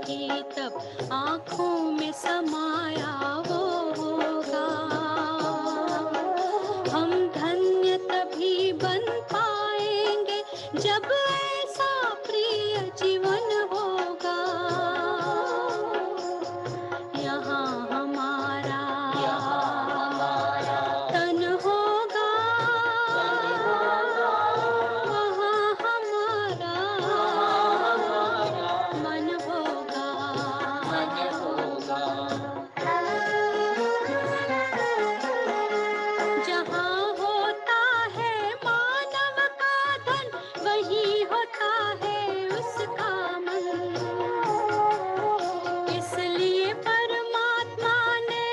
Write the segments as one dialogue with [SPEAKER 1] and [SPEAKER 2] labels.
[SPEAKER 1] रहेगी तब आँखों में समाया वो होगा। हम धन्य तभी बन पाएंगे जब ऐसा प्रिय जीवन होगा। यहाँ हमारा तन होगा, वहाँ हमारा मन होगा। जहाँ होता है मानव का धन, वही होता है उसका मन। इसलिए परमात्मा ने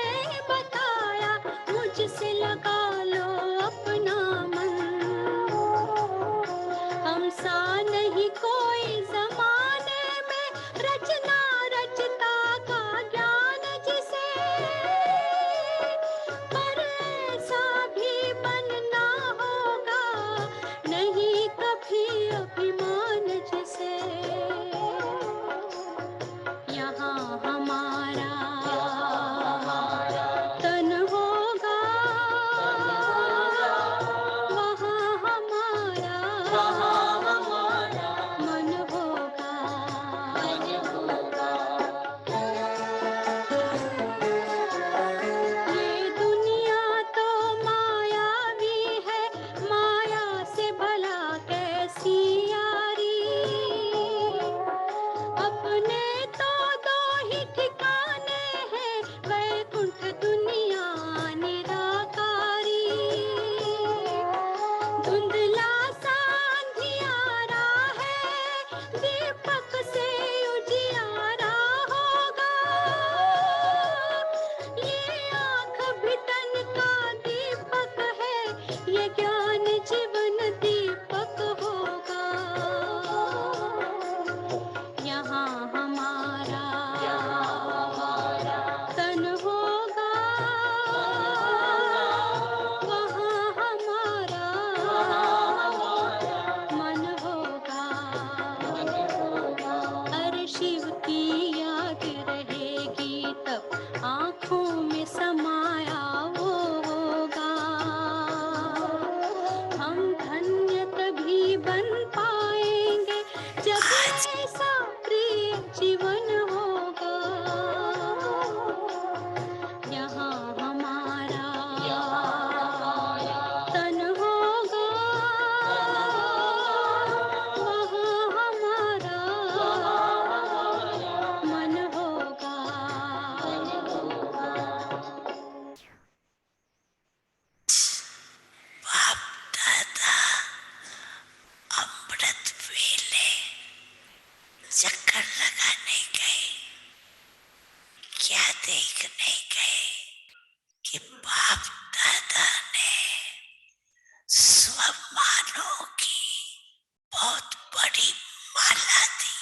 [SPEAKER 1] बताया, मुझसे लगा लो अपना मन। हम सा नहीं कोई जमाने में, रचना रचता का ज्ञान जिसे, पर ऐसा भी बनना होगा नहीं कभी अभिमान जिसे। यहाँ हमारा तन होगा, वहाँ हमारा मन होगा। ये दुनिया तो मायावी है, माया से भला कैसी यारी। अपने तो दो ही ठिकाने हैं, वैकुंठ दुनिया निराकारी। धुंधला सा अंधियारा है, दीपक से उजियारा होगा। ये आँख भी तन का दीपक है, ये ज्ञान जीवन दीपक होगा। यहाँ हमारा तन होगा, वहाँ हमारा मन होगा। अरे शिव की याद रहेगी तब आँखों में समाया वो होगा। हम धन्य तभी बन पाएंगे जब ऐसा प्रिय जीवन होगा। यहाँ हमारा तन होगा, वहाँ हमारा मन होगा।
[SPEAKER 2] बाप दादा अमृत वेले चक्कर लगाने गए, क्या देखने गए कि बाप दादा ने स्वमानों की बहुत बड़ी माला दी।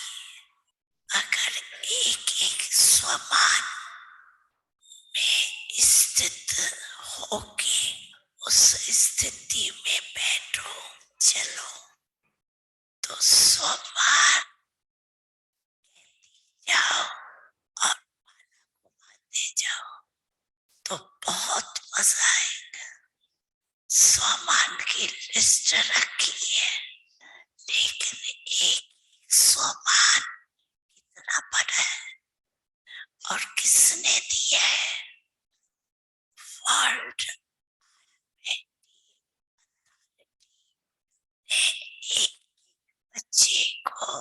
[SPEAKER 2] अगर एक एक स्वमान में स्थित होके उस स्थिति में बैठो, चलो तो स्वमान जाओ और माला घुमाते जाओ तो बहुत मजा आएगा। स्वमान की लिस्ट रखी है, लेकिन एक स्वमान कितना बड़ा है और किसने दिया है? वर्ल्ड एक बच्चे को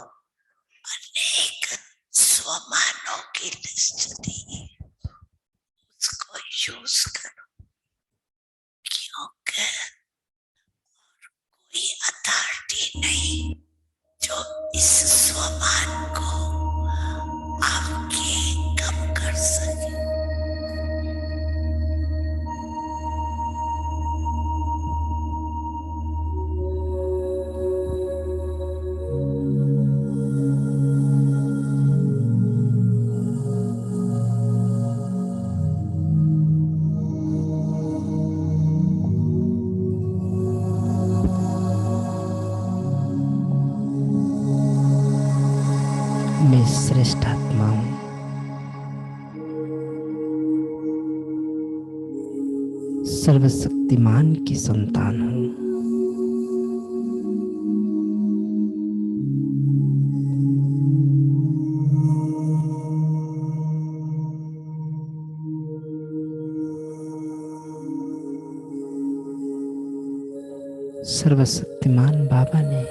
[SPEAKER 2] अनेक स्वमानों की लिस्ट दी, उसको यूज करो, क्योंकि कोई अथॉरिटी नहीं जो इस स्वमान को आपके कम कर सके।
[SPEAKER 3] आत्मा हूँ। सर्वशक्तिमान की संतान हूँ। सर्वशक्तिमान बाबा ने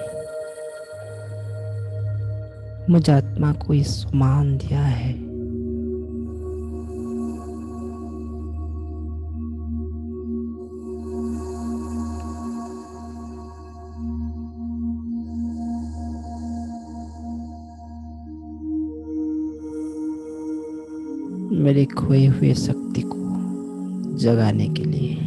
[SPEAKER 3] मुझ आत्मा को ये सम्मान दिया है। मेरे खोए हुए शक्ति को जगाने के लिए।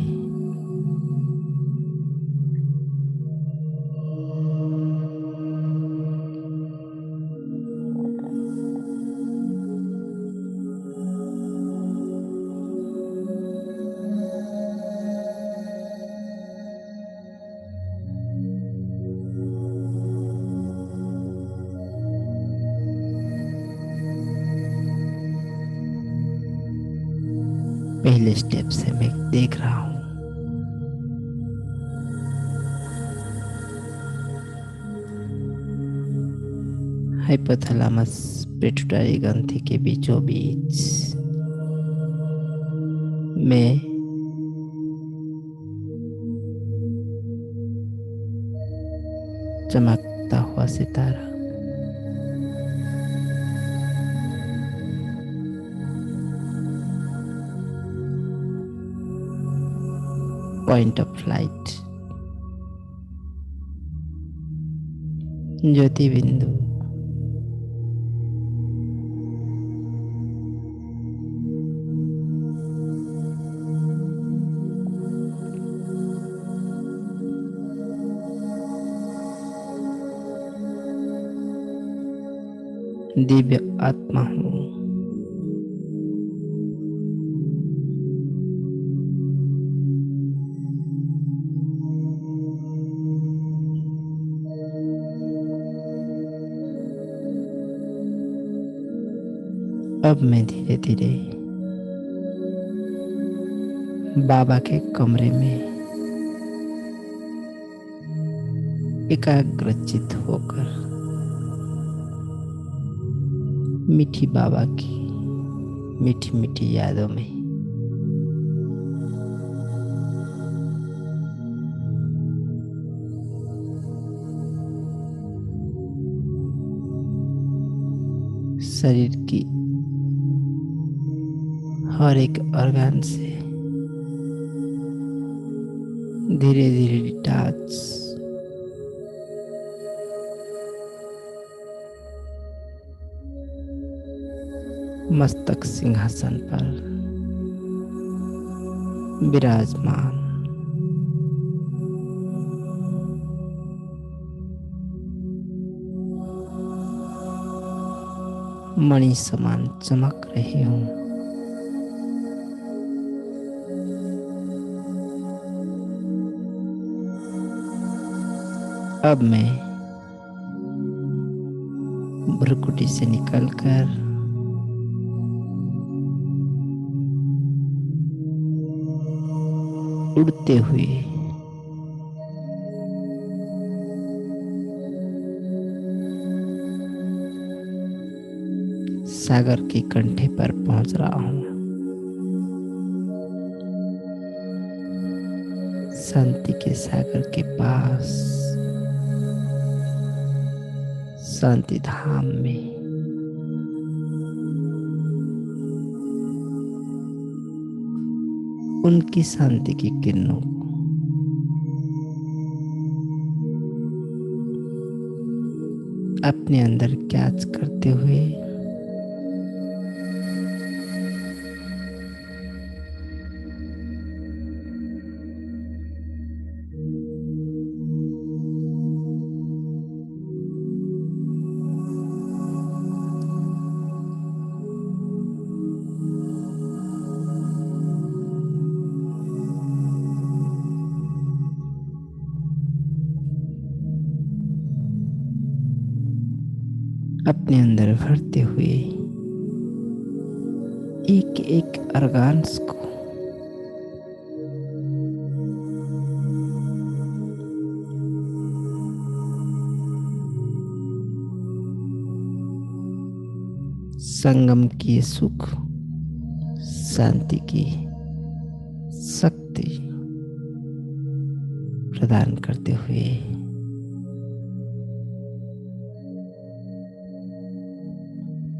[SPEAKER 3] पहले स्टेप से मैं देख रहा हूँ। हाइपोथैलेमस पिट्यूटरी ग्रंथि के बीचों बीच में चमकता हुआ सितारा। पॉइंट ऑफ लाइट, ज्योति बिंदु। दिव्य आत्मा हूँ। अब मैं धीरे धीरे बाबा के कमरे में एकाग्रचित होकर मीठी बाबा की मीठी मीठी यादों में शरीर की हर एक ऑर्गन से धीरे धीरे डिटैच मस्तक सिंहासन पर विराजमान मणि समान चमक रही हूँ। अब मैं भ्रुकुटी से निकलकर उड़ते हुए सागर के कंठे पर पहुंच रहा हूं। शांति के सागर के पास, शांति धाम में उनकी शांति की किरणों को अपने अंदर कैच करते हुए अपने अंदर भरते हुए एक एक अर्गान्स को संगम की सुख शांति की शक्ति प्रदान करते हुए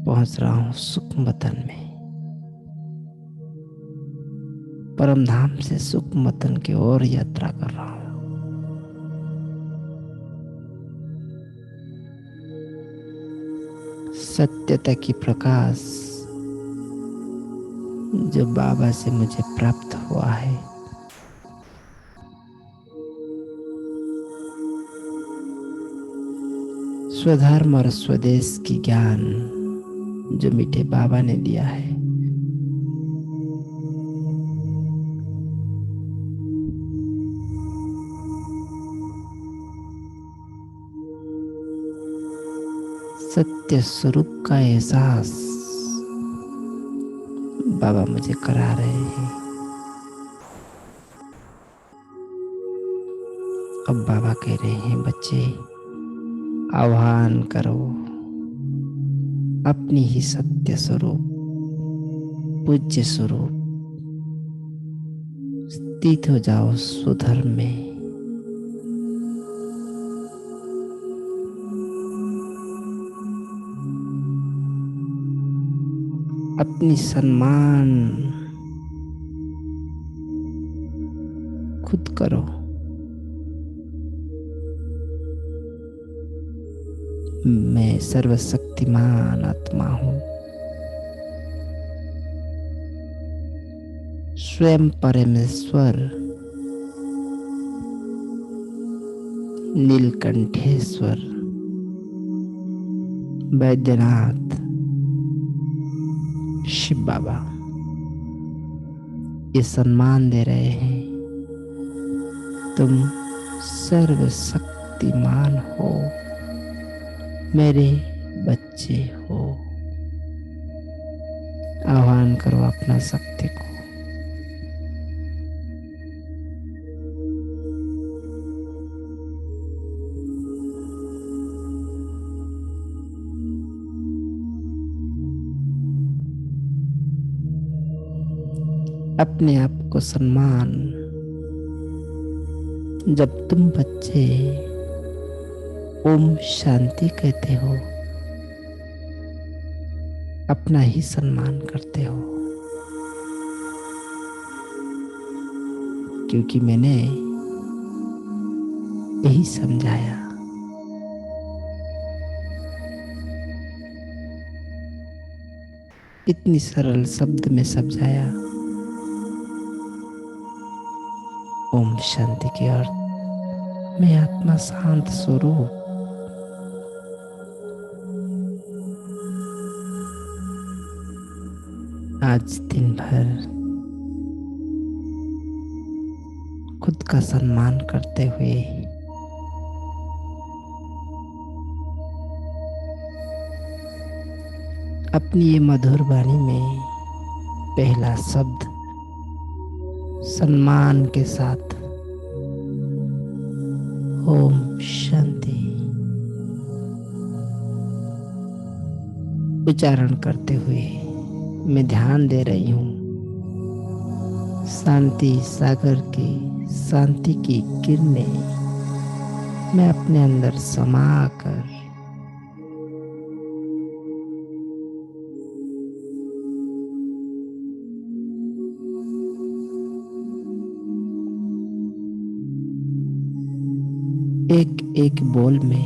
[SPEAKER 3] पहुंच रहा हूं सूक्ष्म वतन में। परम धाम से सूक्ष्म वतन की ओर यात्रा कर रहा हूं। सत्यता की प्रकाश जो बाबा से मुझे प्राप्त हुआ है, स्वधर्म और स्वदेश की ज्ञान जो मीठे बाबा ने दिया है, सत्य स्वरूप का एहसास बाबा मुझे करा रहे हैं। अब बाबा कह रहे हैं, बच्चे आह्वान करो अपनी ही सत्य स्वरूप, पूज्य स्वरूप, स्थित हो जाओ स्वधर्म में। अपनी सम्मान खुद करो। मैं सर्वशक्तिमान आत्मा हूं, स्वयं परमेश्वर नीलकंठेश्वर वैद्यनाथ शिव बाबा ये सम्मान दे रहे हैं, तुम सर्वशक्तिमान हो, मेरे बच्चे हो। आह्वान करो अपना शक्ति को। अपने आप को सम्मान। जब तुम बच्चे ओम शांति कहते हो, अपना ही सम्मान करते हो, क्योंकि मैंने यही समझाया। इतनी सरल शब्द में समझाया। ओम शांति के अर्थ में आत्मा शांत स्वरूप, आज दिन भर खुद का सम्मान करते हुए अपनी ये मधुर वाणी में पहला शब्द सम्मान के साथ ओम शांति उच्चारण करते हुए मैं ध्यान दे रही हूँ। शांति सागर की शांति की किरणें मैं अपने अंदर समा कर एक एक बोल में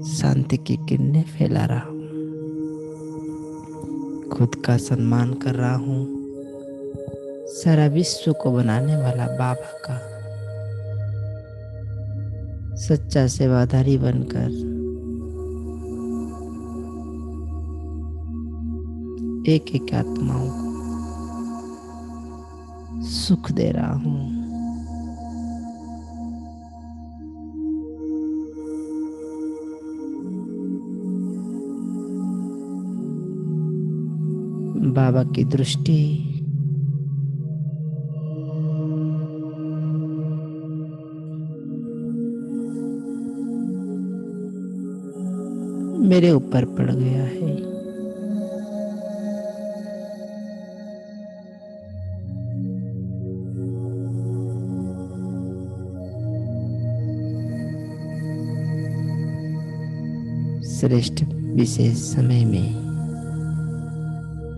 [SPEAKER 3] शांति की किरणें फैला रहा हूं। खुद का सम्मान कर रहा हूं। सारा विश्व को बनाने वाला बाबा का सच्चा सेवादारी बनकर एक एक आत्माओं को सुख दे रहा हूं। बाबा की दृष्टि मेरे ऊपर पड़ गया है। श्रेष्ठ विशेष समय में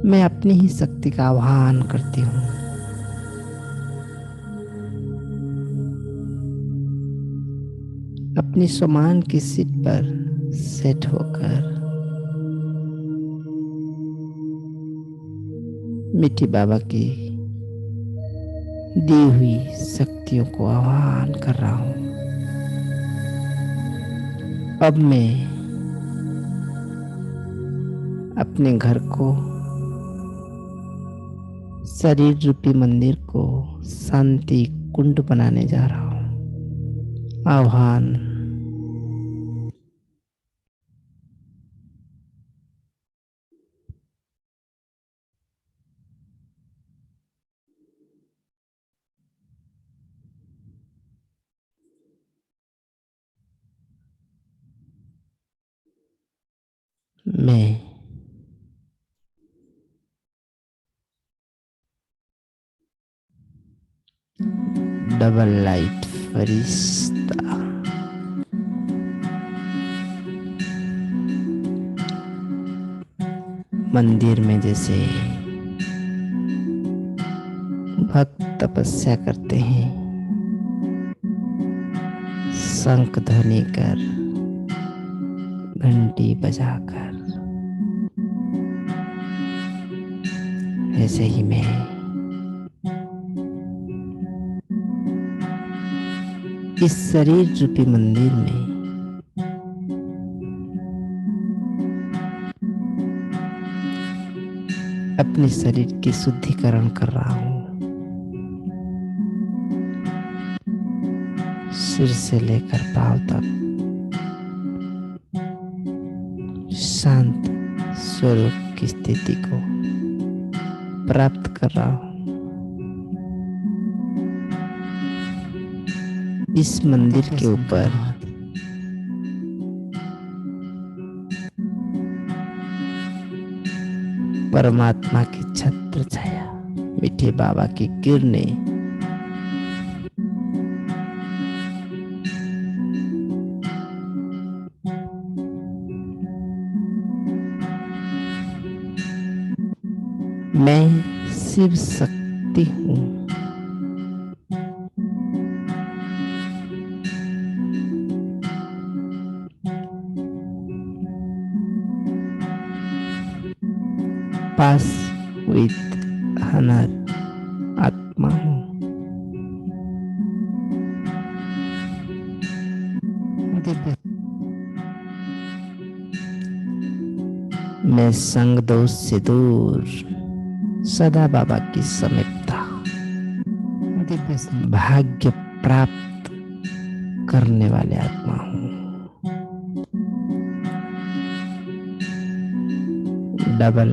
[SPEAKER 3] मैं अपनी ही शक्ति का आह्वान करती हूँ। अपनी सम्मान की सीट पर सेट होकर मिट्टी बाबा की दी हुई शक्तियों को आह्वान कर रहा हूँ। अब मैं अपने घर को, शरीर रूपी मंदिर को शांति कुंड बनाने जा रहा हूँ। आह्वान। मैं डबल लाइट फरिश्ता मंदिर में जैसे भक्त तपस्या करते हैं, शंख ध्वनि कर, घंटी बजाकर, ऐसे ही मैं इस शरीर रूपी मंदिर में अपने शरीर की शुद्धिकरण कर रहा हूँ। सिर से लेकर पांव तक शांत स्वरूप की स्थिति को प्राप्त कर रहा हूँ। इस मंदिर के ऊपर परमात्मा की छत्र छाया, मीठे बाबा की किरणें मैं शिव शक्ति हूँ। पास विथ हनर आत्मा हूँ। मैं संग दोष से दूर सदा बाबा की समीपता भाग्य प्राप्त करने वाले आत्मा हूँ। डबल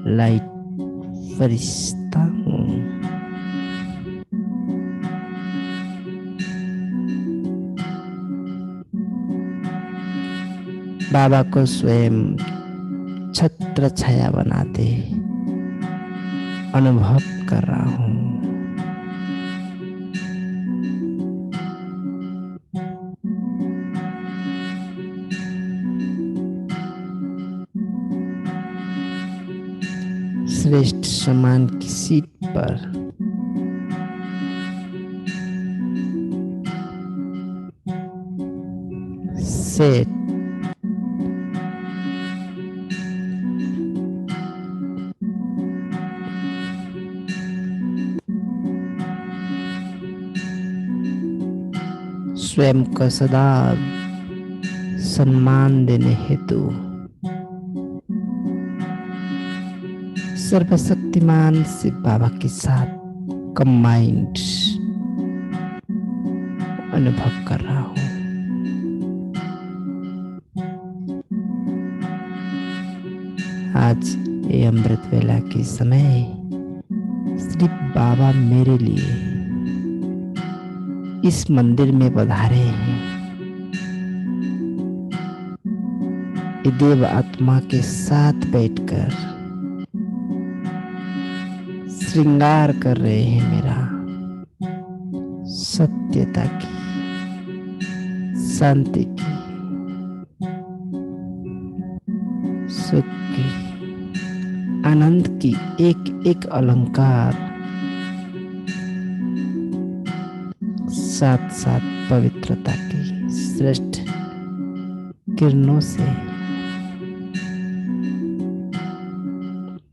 [SPEAKER 3] लाइट फरिश्ता हूँ। बाबा को स्वयं छत्र छाया बनाते अनुभव कर रहा हूँ। श्रेष्ठ सम्मान की सीट पर सेट स्वयं को सदा सम्मान देने हेतु सर्वशक्तिमान शिव बाबा के साथ कंबाइंड अनुभव कर रहा हूँ। आज ये अमृत वेला के समय सिर्फ बाबा मेरे लिए इस मंदिर में पधारे हैं। ये देव आत्मा के साथ बैठकर श्रृंगार कर रहे हैं मेरा सत्यता की, शांति की, सुख की, आनंद की एक एक अलंकार, साथ साथ पवित्रता की श्रेष्ठ किरणों से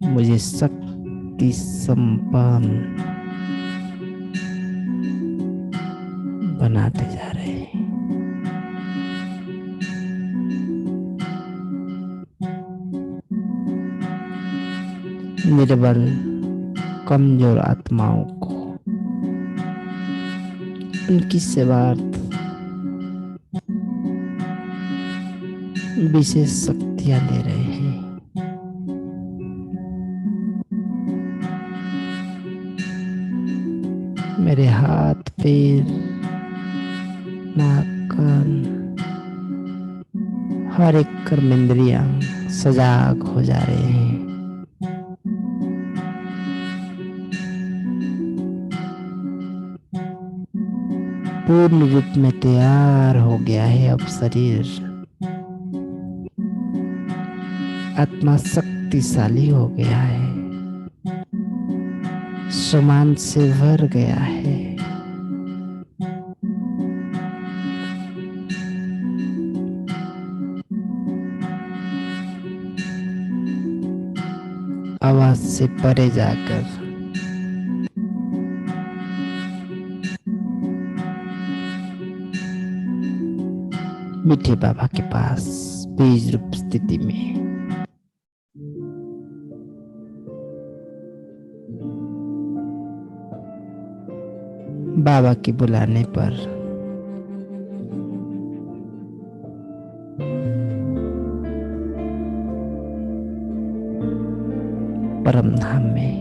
[SPEAKER 3] मुझे शक्ति संपन्न बनाते जा रहे हैं। निर्बल कमजोर आत्माओं को उनकी सेवार्थ विशेष शक्तियां दे रहे हैं। मेरे हाथ पैर नाक कान हर एक कर्मेंद्रियां सजाग हो जा रहे हैं। पूर्ण रूप में तैयार हो गया है अब शरीर। आत्मा शक्तिशाली हो गया है, समान से भर गया है। आवाज से परे जाकर मीठे बाबा के पास बीज रूप स्थिति में बाबा के बुलाने पर परम धाम में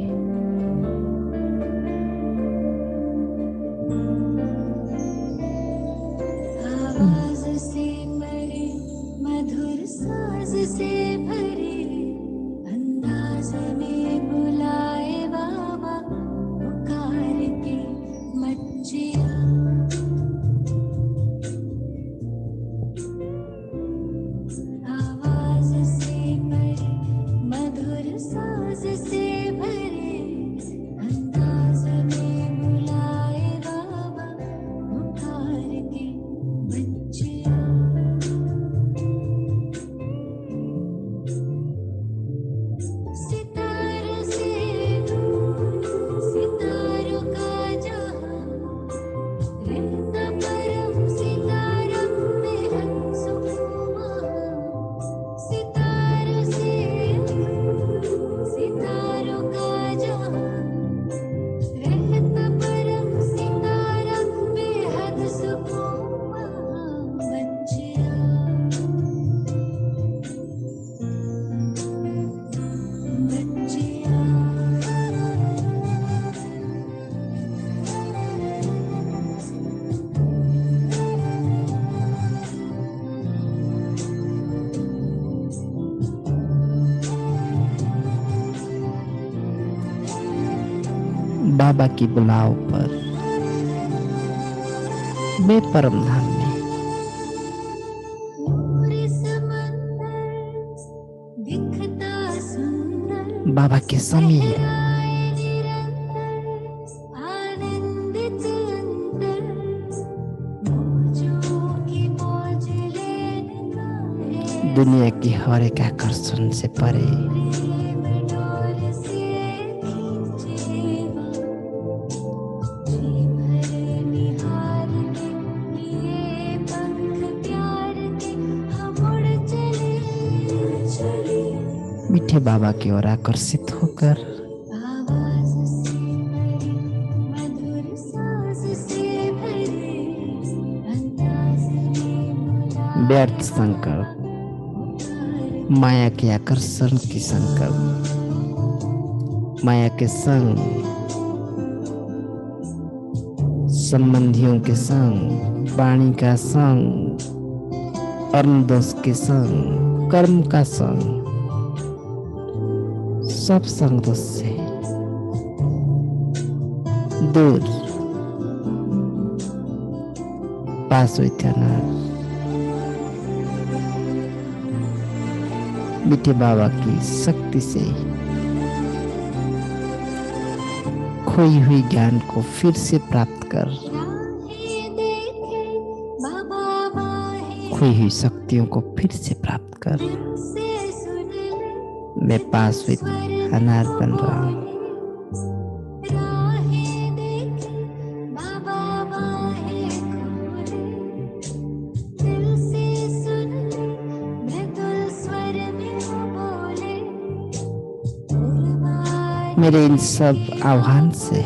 [SPEAKER 1] आवाज से परे मधुर साज से भरे अंदाज में बुलाए बाबा पुकार के मच्चिया। आवाज से परे मधुर साज से भरे अंदाज में बुलाए बाबा पुकार के बच्चिया। सितारों से दूर सितारों का जहां रहता परम सितारा बेहद सुकून। सितारों से दूर सितारों का जहां रहता परम सितारा बेहद सुकून। बच्चिया बच्चिया
[SPEAKER 3] बाबा की बुलाव पर मैं परम धाम में
[SPEAKER 1] पूरे समंदर दिखता सुंदर
[SPEAKER 3] बाबा के समीर
[SPEAKER 1] लहराए निरंतर आनंदित अंतर। मौजों की मौज लेने का है
[SPEAKER 3] दुनिया की हर एक आकर्षण से परे
[SPEAKER 1] प्रेम डोर से खींचेगा। जी भर निहार के लिए पंख प्यार के हम उड़ चले चले।
[SPEAKER 3] मीठे बाबा की ओर आकर्षित होकर
[SPEAKER 1] आवाज से परे मधुर साज से भरे अंदाज में बुलाए
[SPEAKER 3] व्यर्थ संकल्प,
[SPEAKER 1] पुकार
[SPEAKER 3] माया के आकर्षण की संकल्प माया के संग, संबंधियों के संग, वाणी का संग, अर्धदोष के संग, कर्म का संग, सब संग दोष से दूर पास हुई थी अनार मीठे बाबा की शक्ति से खोई हुई ज्ञान को फिर से प्राप्त कर, खोई हुई शक्तियों को फिर से प्राप्त कर, मैं पास हुई अनार बन रहा हूँ। मेरे इन सब आह्वान से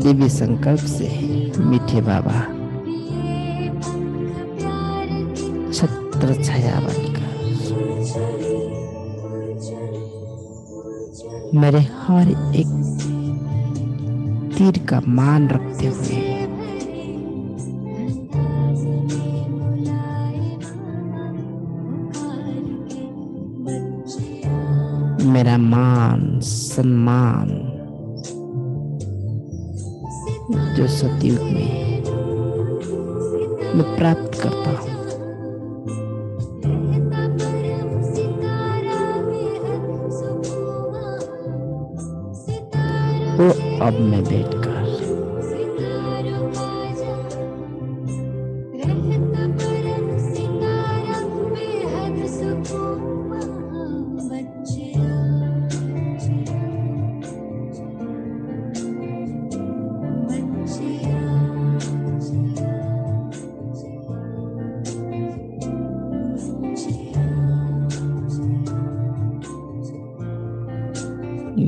[SPEAKER 3] दिव्य संकल्प से मीठे बाबा छत्र छाया बनकर मेरे हर एक तीर का मान रखते हुए मेरा मान सम्मान जो सतयुग में मैं प्राप्त करता हूँ, वो अब मैं बैठकर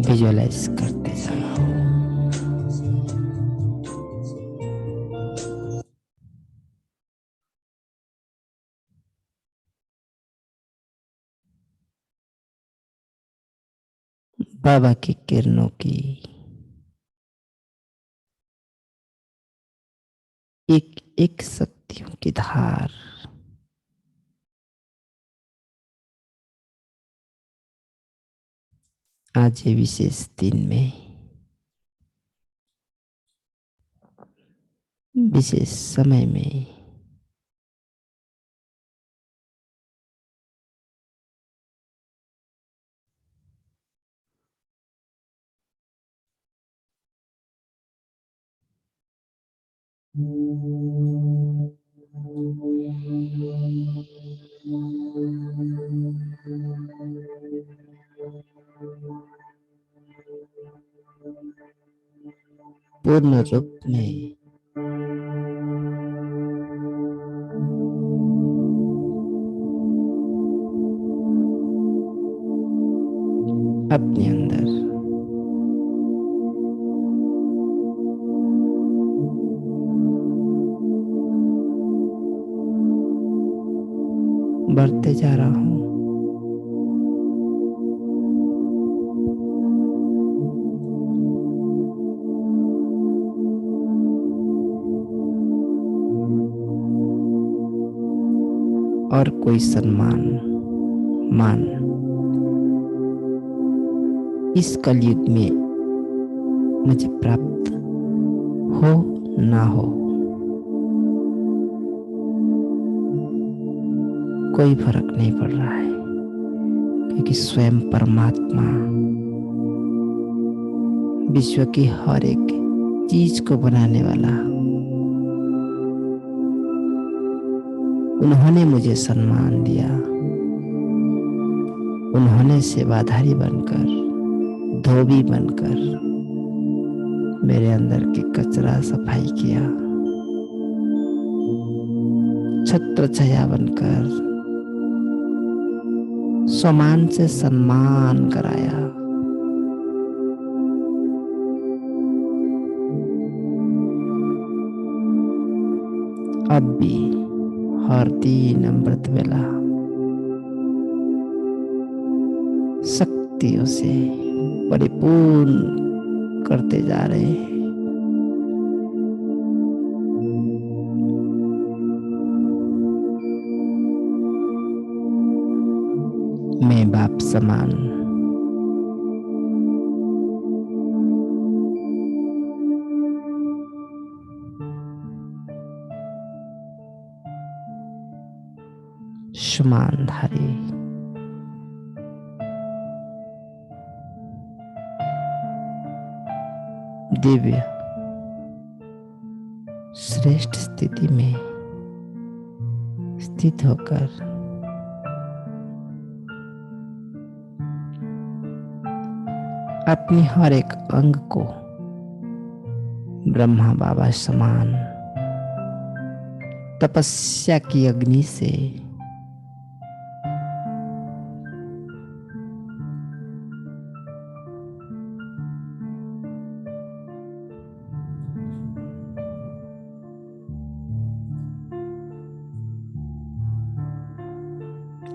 [SPEAKER 3] विजुअलाइज करते जा रहा हूँ। बाबा की किरणों की एक एक शक्तियों की धार आज ये विशेष दिन में, विशेष समय में पूर्ण रूप में अपने अंदर बढ़ते जा रहा हूँ। और कोई सम्मान मान इस कलयुग में मुझे प्राप्त हो ना हो, कोई फर्क नहीं पड़ रहा है, क्योंकि स्वयं परमात्मा विश्व की हर एक चीज को बनाने वाला, उन्होंने मुझे सम्मान दिया, उन्होंने सेवाधारी बनकर, धोबी बनकर मेरे अंदर की कचरा सफाई किया, छत्र छाया बनकर सम्मान से सम्मान कराया। अब भी और 3 अमृत वेला शक्तियों से परिपूर्ण करते जा रहे हैं। मैं बाप समान समानधारी दिव्य श्रेष्ठ स्थिति में स्थित होकर अपनी हर एक अंग को ब्रह्मा बाबा समान तपस्या की अग्नि से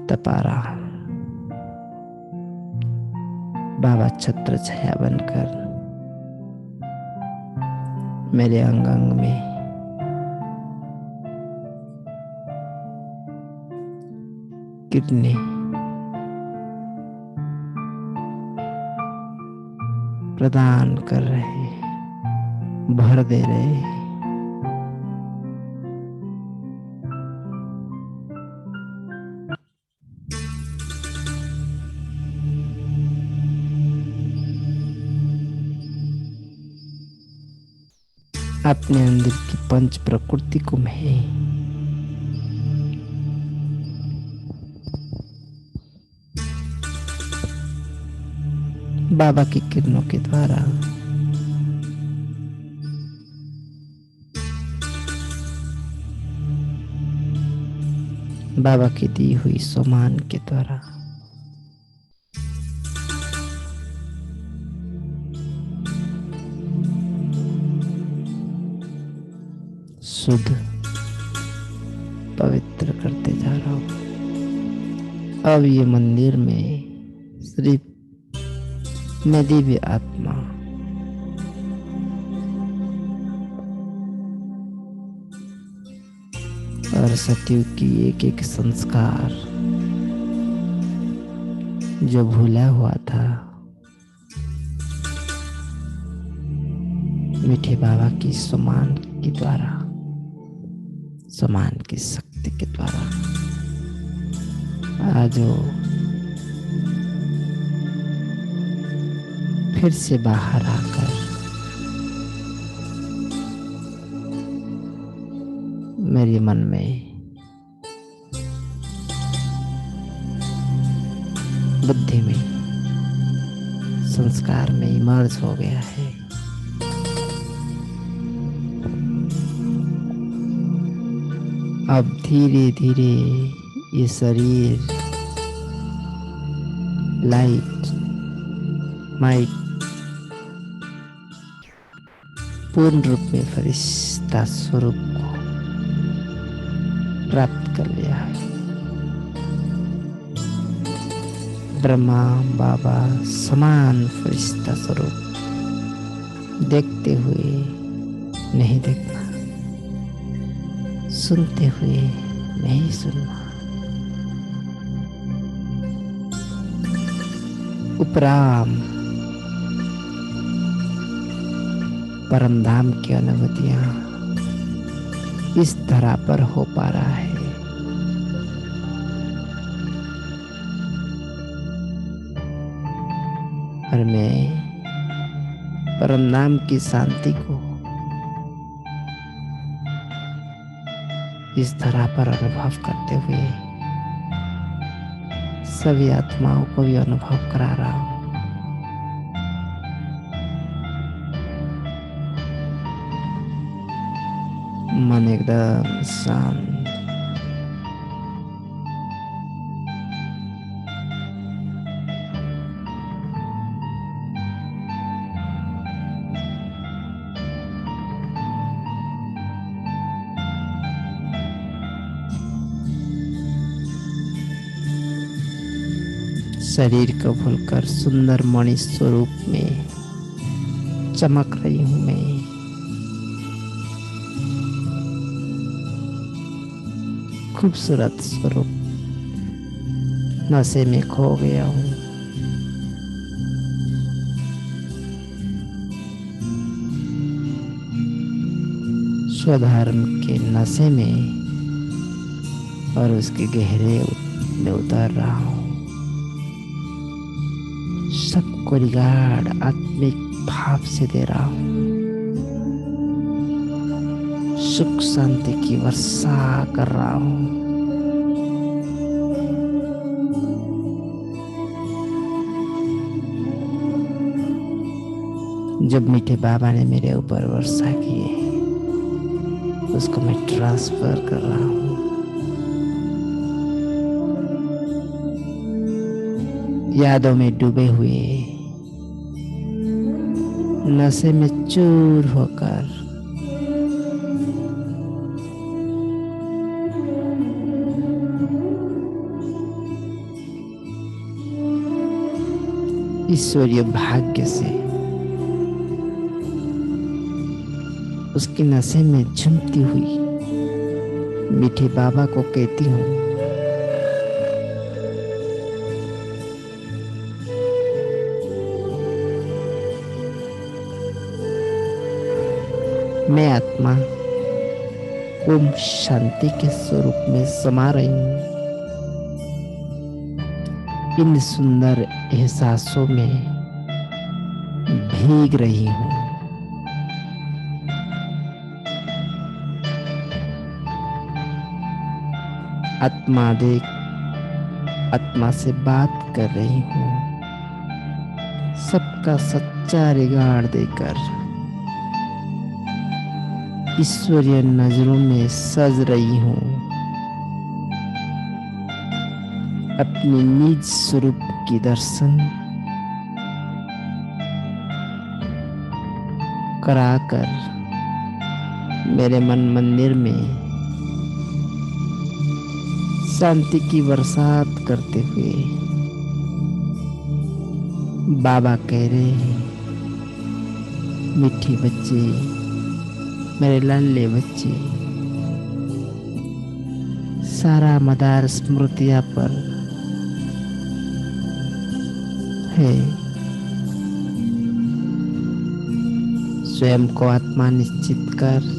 [SPEAKER 3] तपा रहा। बाबा छत्र छाया बनकर मेरे अंग अंग में किरणें प्रदान कर रहे, भर दे रहे। अपने अंदर की पंच प्रकृति को मैं बाबा की किरणों के द्वारा बाबा की दी हुई सम्मान के द्वारा शुद्ध पवित्र करते जा रहा हूं। अब ये मंदिर में सिर्फ मैं दिव्य आत्मा और सतयुग की एक एक संस्कार जो भूला हुआ था, मीठे बाबा की सम्मान के द्वारा, सम्मान की शक्ति के द्वारा आज वो फिर से बाहर आकर मेरे मन में, बुद्धि में, संस्कार में इमर्ज हो गया है। अब धीरे धीरे ये शरीर लाइट माइट पूर्ण रूप में फरिश्ता स्वरूप को प्राप्त कर लिया है। ब्रह्मा बाबा समान फरिश्ता स्वरूप देखते हुए नहीं देखना, सुनते हुए नहीं सुनना, उपराम परमधाम की अनुभूतियां इस धरा पर हो पा रहा है। और मैं परमधाम की शांति को इस धरा पर अनुभव करते हुए सभी आत्माओं को भी अनुभव करा रहा हूं। मन एकदम शांत, शरीर को भूलकर सुंदर मणि स्वरूप में चमक रही हूं मैं। खूबसूरत स्वरूप नशे में खो गया हूं। स्वधर्म के नशे में और उसके गहरे में उतर रहा हूं। सबको रिगार्ड आत्मिक भाव से दे रहा हूं। सुख शांति की वर्षा कर रहा हूं। जब मीठे बाबा ने मेरे ऊपर वर्षा की है, उसको मैं ट्रांसफर कर रहा हूं। यादों में डूबे हुए नशे में चूर होकर ईश्वरीय भाग्य से उसके नशे में झूमती हुई मीठे बाबा को कहती हूँ, मैं आत्मा ओम शांति के स्वरूप में समा रही हूँ। इन सुंदर एहसासों में भीग रही हूँ। आत्मा देख आत्मा से बात कर रही हूँ। सबका सच्चा रिगार्ड देकर ईश्वरीय नजरों में सज रही हूँ। अपनी निज स्वरूप की दर्शन कराकर मेरे मन मंदिर में शांति की बरसात करते हुए बाबा कह रहे हैं, मीठे बच्चे, मेरे लाडले बच्चे, सारा मदार स्मृतियां पर है। स्वयं को आत्मा निश्चित कर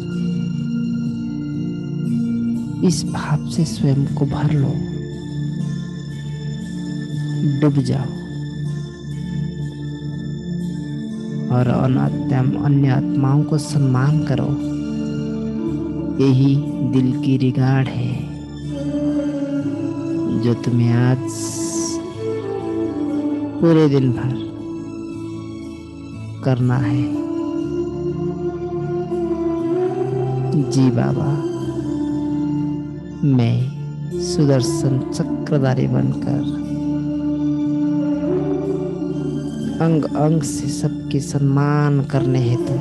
[SPEAKER 3] इस भाव से स्वयं को भर लो। डूब जाओ और अन्य आत्माओं को सम्मान करो। यही दिल की रिगार्ड है जो तुम्हें आज पूरे दिन भर करना है। जी बाबा, मैं सुदर्शन चक्रधारी बनकर अंग अंग से सबके सम्मान करने हेतु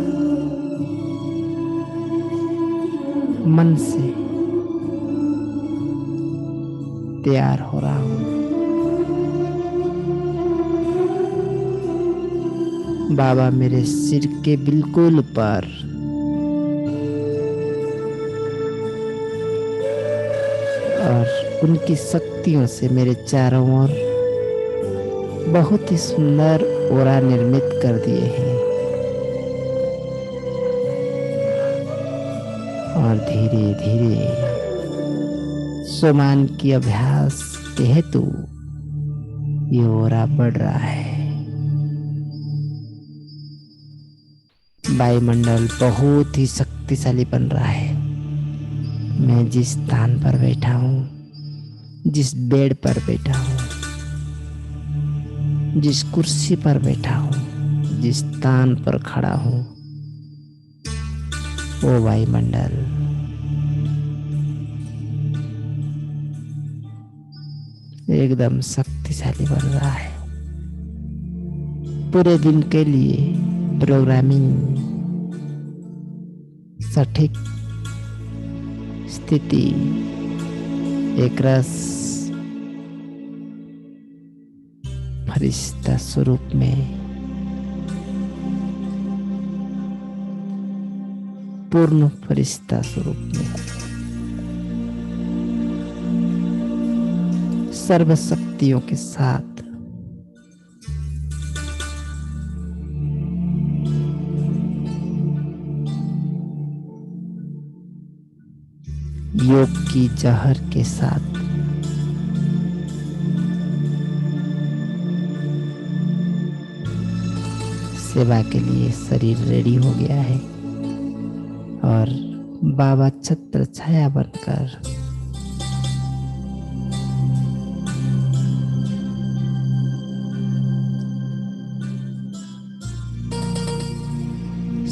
[SPEAKER 3] मन से तैयार हो रहा हूं। बाबा मेरे सिर के बिल्कुल ऊपर और उनकी शक्तियों से मेरे चारों ओर बहुत ही सुंदर ओरा निर्मित कर दिए हैं। और धीरे धीरे सोमान की अभ्यास के हेतु ये ओरा बढ़ रहा है। वायुमंडल बहुत ही शक्तिशाली बन रहा है। मैं जिस स्थान पर बैठा हूँ, जिस बेड पर बैठा हूँ, जिस कुर्सी पर बैठा हूँ, जिस स्थान पर खड़ा हूँ, वो वायुमंडल एकदम शक्तिशाली बन रहा है। पूरे दिन के लिए प्रोग्रामिंग सटीक स्थिति, एक रस फरिश्ता स्वरूप में, पूर्ण फरिश्ता स्वरूप में, सर्व शक्तियों के साथ योग की जहर के साथ सेवा के लिए शरीर रेडी हो गया है और बाबा छत्र छाया बनकर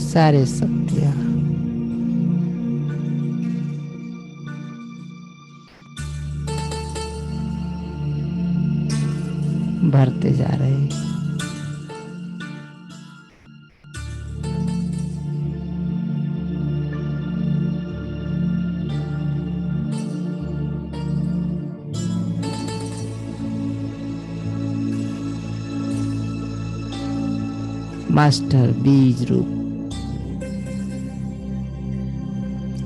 [SPEAKER 3] सारे शक्तियां भरते जा रहे हैं। मास्टर बीज रूप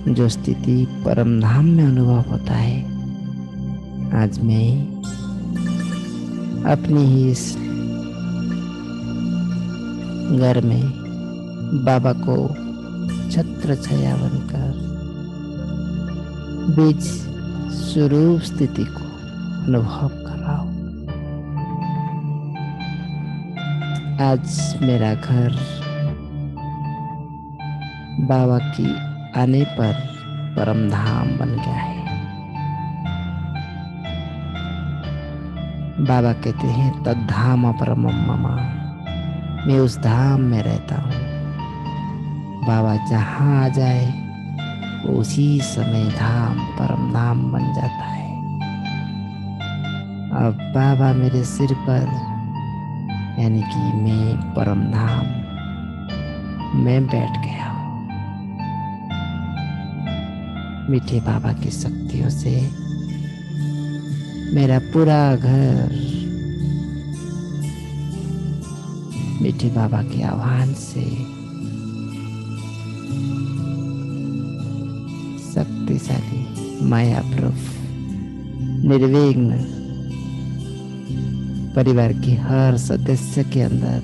[SPEAKER 3] जो स्थिति परम धाम में अनुभव होता है, आज मैं अपनी ही इस घर में बाबा को छत्र छाया बनकर बीज स्वरूप स्थिति को अनुभव कर रहा हूं। आज मेरा घर बाबा की आने पर परम धाम बन गया है। बाबा कहते हैं तद्धाम परमम मम, मैं उस धाम में रहता हूँ। बाबा जहाँ आ जाए वो उसी समय धाम परम धाम बन जाता है। अब बाबा मेरे सिर पर, यानी कि मैं परम धाम में बैठ गया हूँ। मीठे बाबा की शक्तियों से मेरा पूरा घर मीठे बाबा के आह्वान से शक्तिशाली माया प्रभु निर्विघ्न परिवार की हर सदस्य के अंदर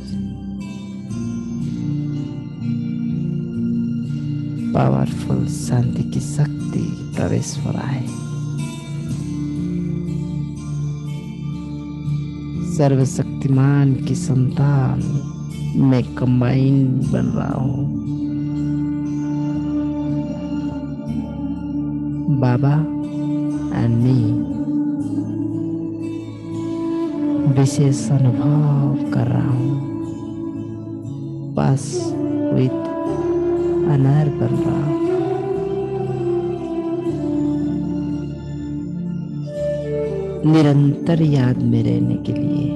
[SPEAKER 3] पावरफुल शांति की शक्ति प्रवेश हो रहा है। सर्वशक्तिमान की संतान मैं कंबाइन बन रहा हूँ। बाबा एंड मी विशेष अनुभव कर रहा हूँ। पास विथ अनर बन रहा हूँ। निरंतर याद में रहने के लिए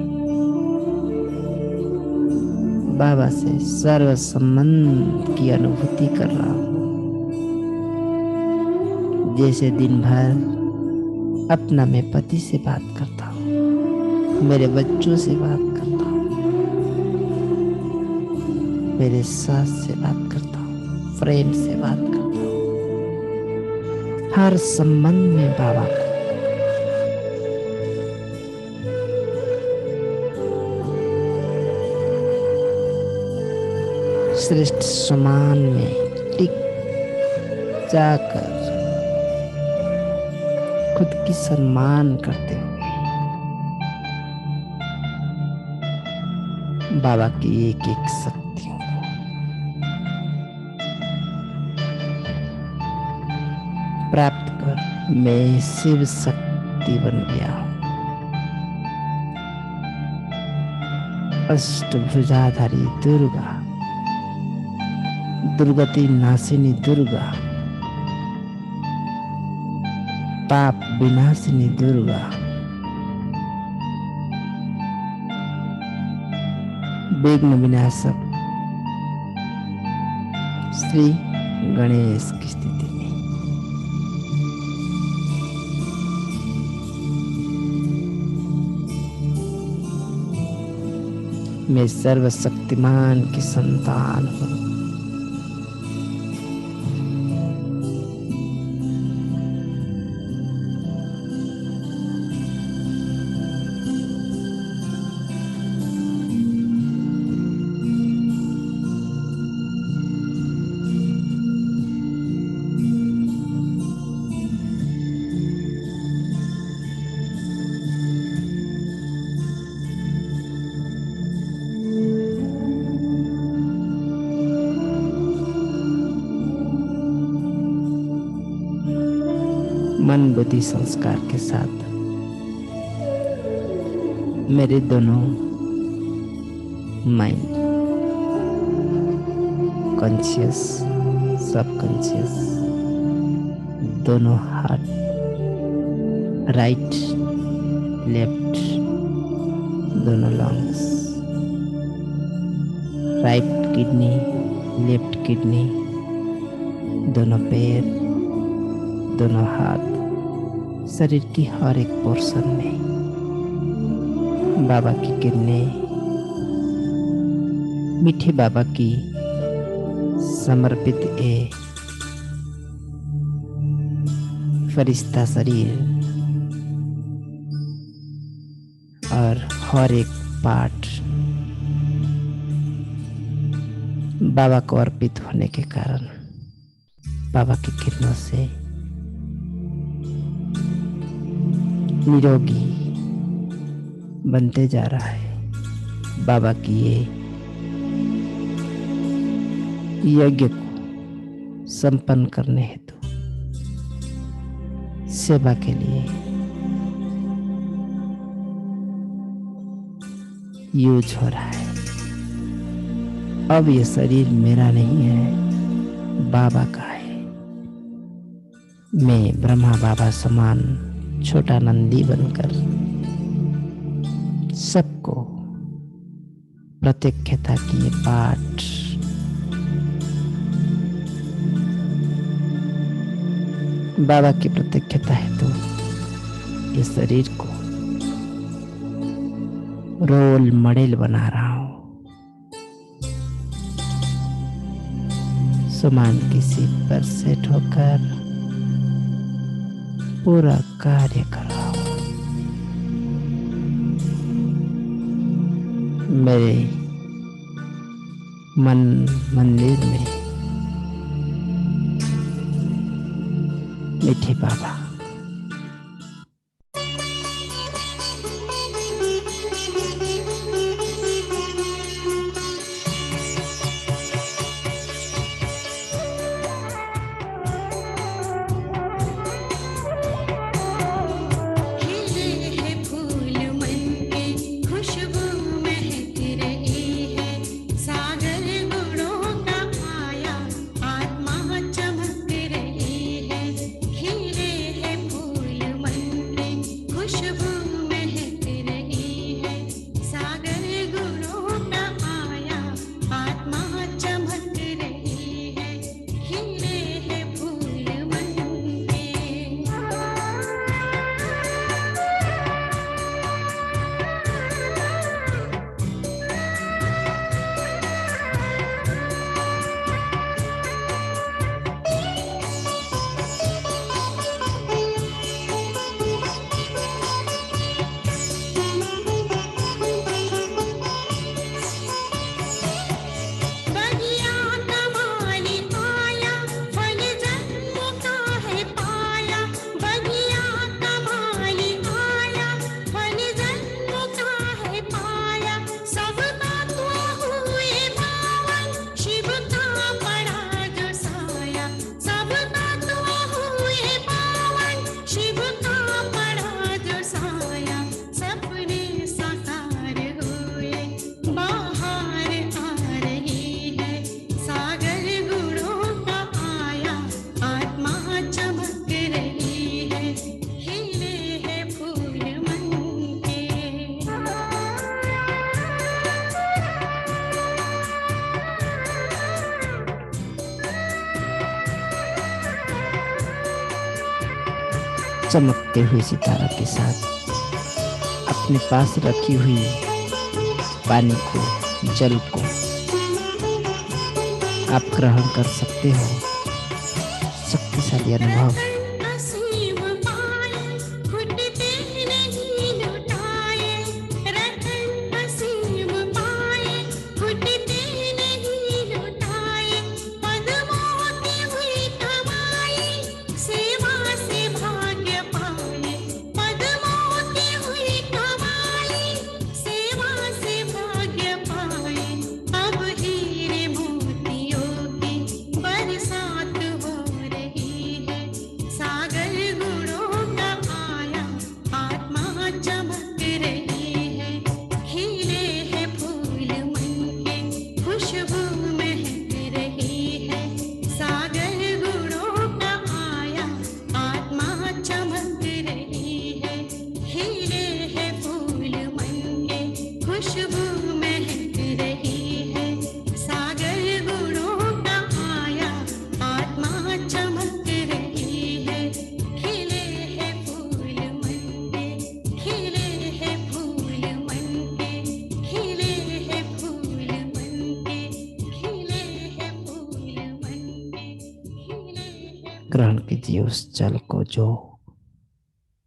[SPEAKER 3] बाबा से सर्व संबंध की अनुभूति कर रहा हूँ। जैसे दिन भर अपना मैं पति से बात करता हूँ, मेरे बच्चों से बात करता हूँ, मेरे सास से बात करता हूँ, फ्रेंड से बात करता हूँ। हर संबंध में बाबा को श्रेष्ठ सम्मान में टिक जाकर खुद की सम्मान करते हुए बाबा की एक एक शक्तियों को प्राप्त कर मैं शिव शक्ति बन गया हूँ। अष्टभुजाधारी दुर्गा, दुर्गति नाशिनी दुर्गा, पाप विनाशिनी दुर्गा, विघ्न विनाशक श्री गणेश की स्थिति में मैं सर्वशक्तिमान की संतान हूँ। मन बुद्धि संस्कार के साथ मेरे दोनों माइंड, कॉन्शियस, सबकॉन्शियस, दोनों हार्ट, राइट लेफ्ट, दोनों lungs, right kidney, left kidney, दोनों पैर, दोनों हाथ, शरीर की हर एक पोर्शन में बाबा की किरणें, मीठे बाबा की समर्पित ए फरिश्ता शरीर और हर एक पार्ट बाबा को अर्पित होने के कारण बाबा की किरणों से निरोगी बनते जा रहा है। बाबा की ये यज्ञ को संपन्न करने हेतु सेवा के लिए यूज हो रहा है। अब ये शरीर मेरा नहीं है, बाबा का है। मैं ब्रह्मा बाबा समान छोटा नंदी बनकर सबको प्रत्यक्षता की ये पाठ बाबा की प्रत्यक्षता है तो ये शरीर को रोल मॉडल बना रहा हूं। समान की सीट पर सेट होकर पूरा कार्य कर रहा हूं। मेरे मन मंदिर में मीठे बाबा चमकते हुए सितारा के साथ अपने पास रखी हुई पानी को, जल को आप ग्रहण कर सकते हो। शक्तिशाली अनुभव।
[SPEAKER 1] असीम पाए घुटते नहीं लुटाए, रतन असीम पाए घुटते नहीं लुटाए, पदमों की हुई कमाई सेवा से भाग्य पाए, पदमों की हुई कमाई सेवा से भाग्य पाए, अब हीरे मोतियों की बरसात हो रही है, सागर गुणों का आया आत्मा चमक रही है, खिले हैं फूल मन के खुशबू महक रही है, सागर गुणों का आया आत्मा चमक रही है, खिले हैं फूल मन के खुशबू महक रही है, सागर गुणों का आया आत्मा चमक रही है, खिले हैं फूल मन के, खिले हैं फूल मन के, खिले हैं फूल मन के, खिले हैं फूल मन के, खिले हैं।
[SPEAKER 3] ग्रहण कीजिए उस जल को जो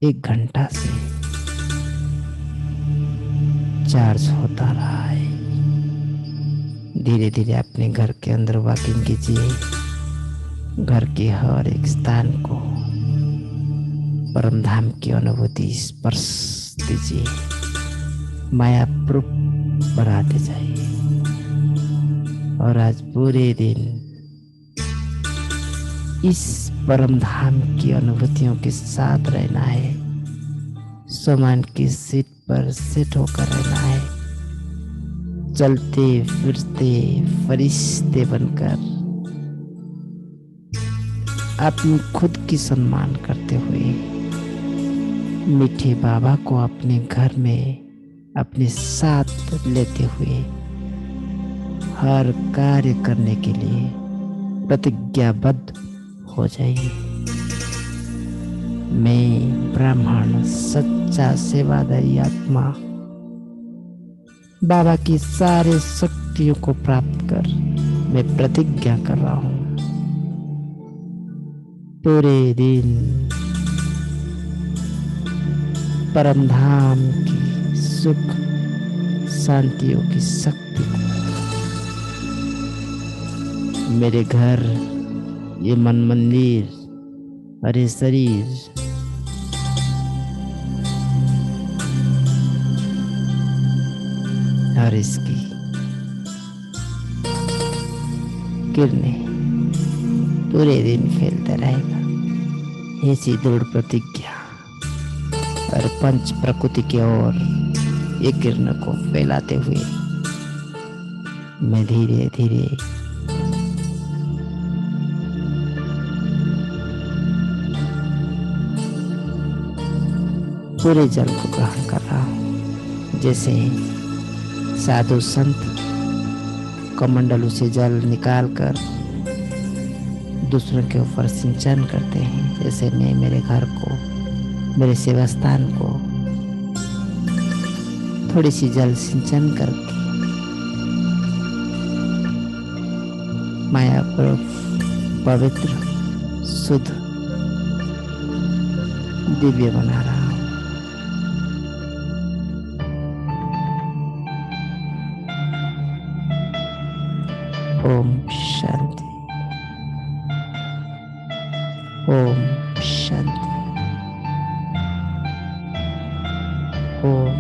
[SPEAKER 3] 1 घंटा से चार्ज होता रहा है। धीरे धीरे अपने घर के अंदर वॉकिंग कीजिए। घर के हर एक स्थान को परम धाम की अनुभूति स्पर्श दीजिए। माया प्रूफ बढ़ाते जाइए। और आज पूरे दिन इस परम धाम की अनुभूतियों के साथ रहना है। सामान की सीट पर सेट होकर रहना है। चलते फिरते फरिश्ते बनकर अपनी खुद की सम्मान करते हुए मीठे बाबा को अपने घर में अपने साथ लेते हुए हर कार्य करने के लिए प्रतिज्ञाबद्ध हो जाइए। मैं ब्राह्मण सच्चा सेवादारी आत्मा बाबा की सारे शक्तियों को प्राप्त कर मैं प्रतिज्ञा कर रहा हूँ, पूरे दिन परम धाम की सुख शांतियों की शक्ति को मेरे घर, ये मन मंदिर और ये शरीर और इसकी किरणें पूरे दिन फैलता रहेगा। ऐसी दृढ़ प्रतिज्ञा और पंच प्रकृति की ओर एक किरण को फैलाते हुए मैं धीरे धीरे पूरे जल को ग्रहण कर रहा हूँ। जैसे साधु संत कमंडलू से जल निकालकर दूसरों के ऊपर सिंचन करते हैं, जैसे मैं मेरे घर को, मेरे सेवा स्थान को थोड़ी सी जल सिंचन करके माया पवित्र शुद्ध दिव्य बना रहा हूँ। ओम शांति। ओम शांति। ओम